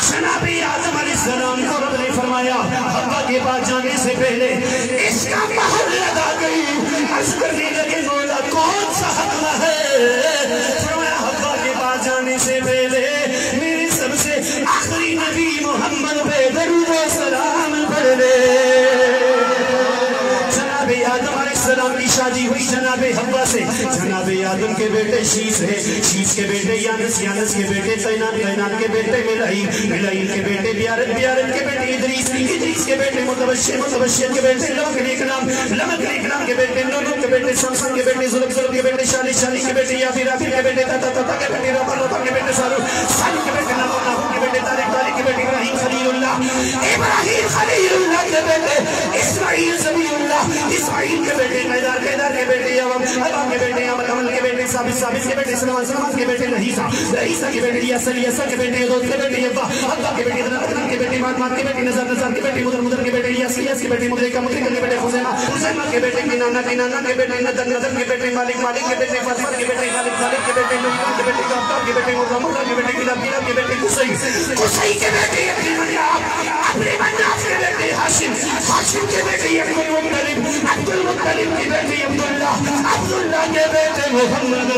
जनाबे आदम अलैहिस्सलाम को रब ने फरमाया हव्वा के पास जाने से पहले इसका महल लगा गई। अर्ज़ करने लगे मौला कौन सा हव्वा है? फरमाया हव्वा के पास जाने से पहले मेरे सबसे आखिरी नबी मोहम्मद पे दरूद व सलाम पढ़ ले। जनाबे आदम अलैहिस्सलाम की शादी हुई जनाबे हव्वा से। जनाबे आदम के बेटे शीश है, शीश के बेटे यानस, यानस के बेटे कैनान, कैनान के बेटे मिलाइल, मिलाइल के बेटे बियारत, बियारत के बेटे इदरीस, इदरीस के बेटे मुतबश्शिर, मुतबश्शिर के बेटे लमक नेकलाम, लमक नेकलाम के बेटे नूह के बेटे शमसन के बेटे जुल्फ, जुल्फ के बेटे शाली, शाली के बेटे याफिर, याफिर के बेटे तता, तता के बेटे रफा, रफा के बेटे सारू, सारू के बेटे नाहू, नाहू के बेटे तारिक, तारिक के बेटे इब्राहीम खलीलुल्लाह, इब्राहीम खलीलुल्लाह के बेटे इस्माईल ज़बीहुल्लाह, इस्माईल के बेटे कैदार, कैदार के बेटे अवम, अवम के बेटे अमल, अमल के बेटे साबित, साबित के बेटे सलमान, सलमान के बेटे रहीसा, रहीसा के बेटे यासर, यासर के बेटे यदूद के बेटे यब्बा, अब्बा के बेटे अदनान, अदनान के बेटे मात, मात के बेटे नज़र, नज़र के बेटे मुदर, मुदर के बेटे यास, यास के बेटे मुदरिका, मुदरिका के बेटे खुज़ैमा, खुज़ैमा के बेटे किनाना, किनाना के बेटे नदर, नदर के बेटे मालिक, मालिक के बेटे फरफर के बेटे खालिद, खालिद के बेटे नुमान के बेटे काफ़ के बेटे मुर्रा, मुर्रा के बेटे किलाब, किलाब के बेटे कुसै, कुसै के बेटे अब्दुल मन्नाफ, अब्दुल मन्नाफ के बेटे हाशिम, हाशिम के बेटे अब्दुल मुत्तलिब, अब्दुल मुत्तलिब के बेटे अब्दुल्लाह, अब्दुल्लाह के बेटे मोहम्मद